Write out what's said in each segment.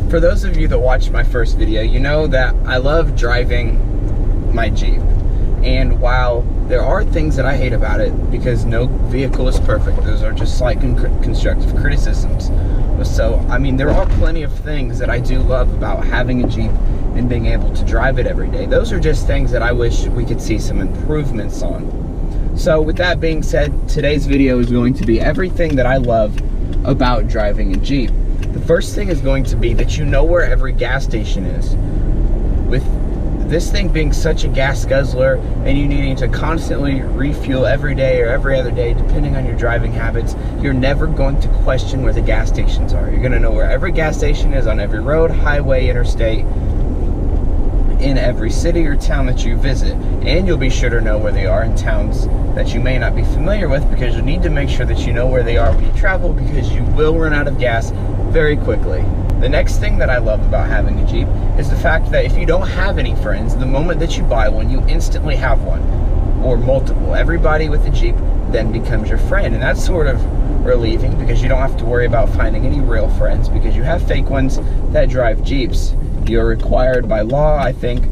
For those of you that watched my first video, you know that I love driving my Jeep. And while there are things that I hate about it, because no vehicle is perfect, those are just slight constructive criticisms. So, I mean, there are plenty of things that I do love about having a Jeep and being able to drive it every day. Those are just things that I wish we could see some improvements on. So with that being said, today's video is going to be everything that I love about driving a Jeep. The first thing is going to be that you know where every gas station is. With this thing being such a gas guzzler and you needing to constantly refuel every day or every other day, depending on your driving habits, you're never going to question where the gas stations are. You're going to know where every gas station is on every road, highway, interstate, in every city or town that you visit. And you'll be sure to know where they are in towns that you may not be familiar with, because you need to make sure that you know where they are when you travel, because you will run out of gas very quickly. The next thing that I love about having a Jeep is the fact that if you don't have any friends, the moment that you buy one, you instantly have one, or multiple. Everybody with a Jeep then becomes your friend, and that's sort of relieving, because you don't have to worry about finding any real friends, because you have fake ones that drive Jeeps. You're required by law, I think,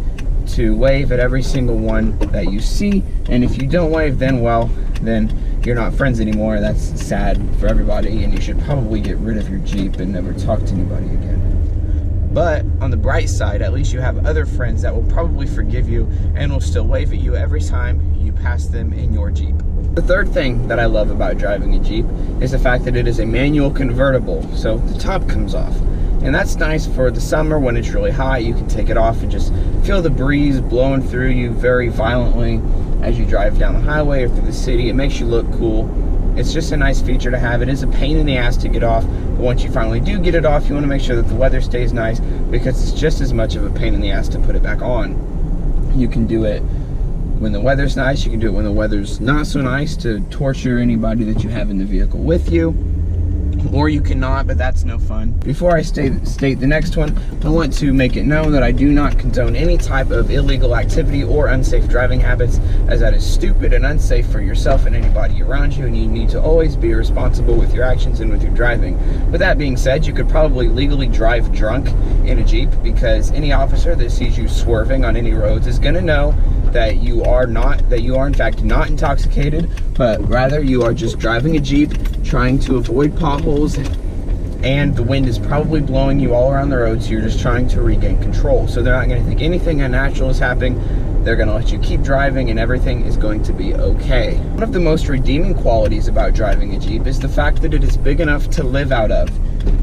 to wave at every single one that you see, and if you don't wave, then well, then you're not friends anymore. That's sad for everybody, and you should probably get rid of your Jeep and never talk to anybody again. But on the bright side, at least you have other friends that will probably forgive you and will still wave at you every time you pass them in your Jeep. The third thing that I love about driving a Jeep is the fact that it is a manual convertible, so the top comes off. And that's nice for the summer when it's really hot. You can take it off and just feel the breeze blowing through you very violently as you drive down the highway or through the city. It makes you look cool. It's just a nice feature to have. It is a pain in the ass to get off, but once you finally do get it off, you want to make sure that the weather stays nice, because it's just as much of a pain in the ass to put it back on. You can do it when the weather's nice. You can do it when the weather's not so nice to torture anybody that you have in the vehicle with you. Or you cannot, but that's no fun. Before I state the next one, I want to make it known that I do not condone any type of illegal activity or unsafe driving habits, as that is stupid and unsafe for yourself and anybody around you, and you need to always be responsible with your actions and with your driving. With that being said, you could probably legally drive drunk in a Jeep, because any officer that sees you swerving on any roads is going to know that you are in fact not intoxicated, but rather you are just driving a Jeep trying to avoid potholes, and the wind is probably blowing you all around the road, so you're just trying to regain control. So they're not going to think anything unnatural is happening. They're going to let you keep driving, and everything is going to be okay. One of the most redeeming qualities about driving a Jeep is the fact that it is big enough to live out of.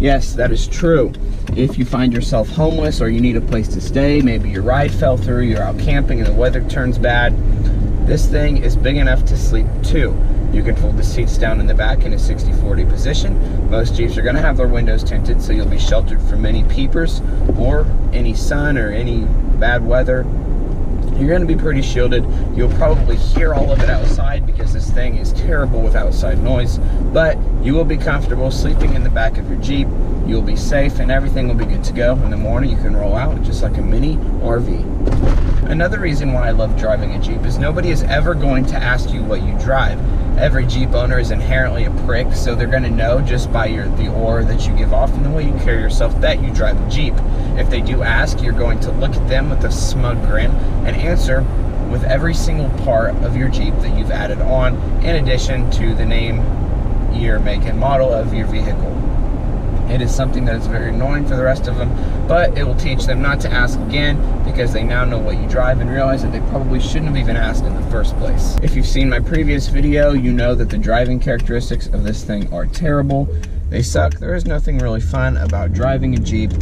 Yes, that is true. If you find yourself homeless or you need a place to stay, maybe your ride fell through, you're out camping and the weather turns bad, this thing is big enough to sleep too. You can fold the seats down in the back in a 60-40 position. Most Jeeps are going to have their windows tinted, so you'll be sheltered from any peepers or any sun or any bad weather. You're going to be pretty shielded. You'll probably hear all of it outside, because this thing is terrible with outside noise, but you will be comfortable sleeping in the back of your Jeep. You'll be safe, and everything will be good to go. In the morning, you can roll out just like a mini RV. Another reason why I love driving a Jeep is nobody is ever going to ask you what you drive. Every Jeep owner is inherently a prick, so they're going to know just by the aura that you give off and the way you carry yourself that you drive a Jeep. If they do ask, you're going to look at them with a smug grin and answer with every single part of your Jeep that you've added on, in addition to the name, year, make, and model of your vehicle. It is something that is very annoying for the rest of them, but it will teach them not to ask again, because they now know what you drive and realize that they probably shouldn't have even asked in the first place. If you've seen my previous video, you know that the driving characteristics of this thing are terrible. They suck. There is nothing really fun about driving a Jeep,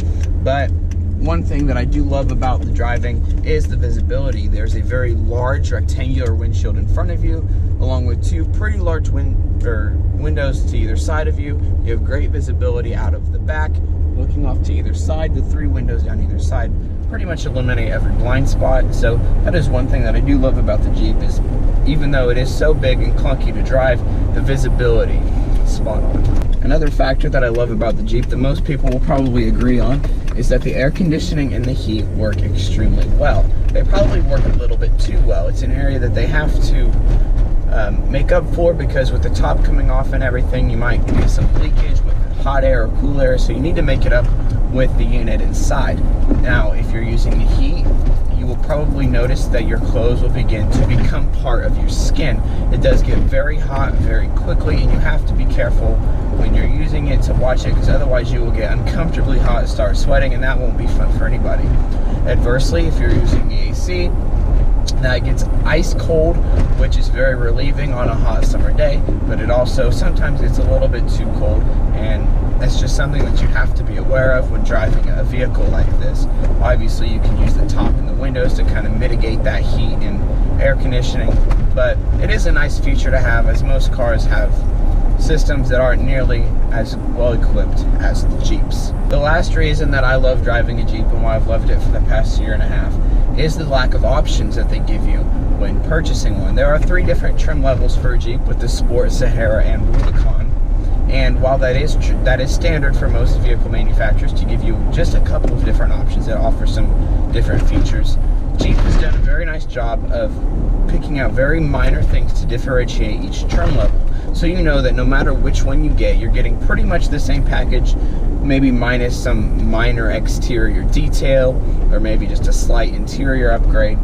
but one thing that I do love about the driving is the visibility. There's a very large rectangular windshield in front of you, along with two pretty large windows to either side of you. You have great visibility out of the back, looking off to either side. The three windows down either side pretty much eliminate every blind spot. So that is one thing that I do love about the Jeep, is even though it is so big and clunky to drive, the visibility is spot on. Another factor that I love about the Jeep that most people will probably agree on is that the air conditioning and the heat work extremely well. They probably work a little bit too well. It's an area that they have to make up for, because with the top coming off and everything, you might get some leakage with hot air or cool air, so you need to make it up with the unit inside. Now, if you're using the heat, you will probably notice that your clothes will begin to become part of your skin. It does get very hot very quickly, and you have to be careful when you're using it to watch it, because otherwise you will get uncomfortably hot and start sweating, and that won't be fun for anybody. Adversely, if you're using the AC, now it gets ice cold, which is very relieving on a hot summer day, but it also sometimes gets a little bit too cold, and that's just something that you have to be aware of when driving a vehicle like this. Obviously, you can use the top and the windows to kind of mitigate that heat and air conditioning, but it is a nice feature to have, as most cars have systems that aren't nearly as well equipped as the Jeeps. The last reason that I love driving a Jeep, and why I've loved it for the past year and a half, is the lack of options that they give you when purchasing one. There are 3 different trim levels for a Jeep, with the Sport, Sahara, and Rubicon. And while that is standard for most vehicle manufacturers to give you just a couple of different options that offer some different features, Jeep has done a very nice job of picking out very minor things to differentiate each trim level. So you know that no matter which one you get, you're getting pretty much the same package, maybe minus some minor exterior detail, or maybe just a slight interior upgrade.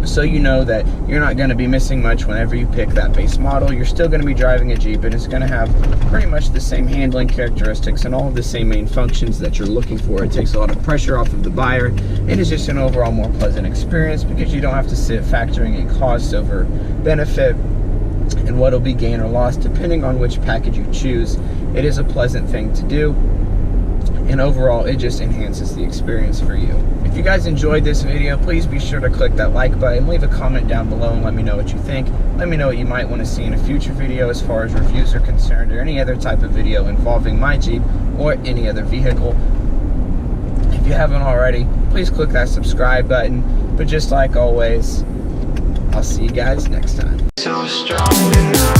So you know that you're not going to be missing much whenever you pick that base model. You're still going to be driving a Jeep, and it's going to have pretty much the same handling characteristics and all of the same main functions that you're looking for. It takes a lot of pressure off of the buyer, and it's just an overall more pleasant experience because you don't have to sit factoring in cost over benefit and what'll be gain or loss depending on which package you choose. It is a pleasant thing to do, and overall it just enhances the experience for you. If you guys enjoyed this video, please be sure to click that like button, leave a comment down below and let me know what you think. Let me know what you might want to see in a future video as far as reviews are concerned, or any other type of video involving my Jeep or any other vehicle. If you haven't already, please click that subscribe button. But just like always, I'll see you guys next time. So strong.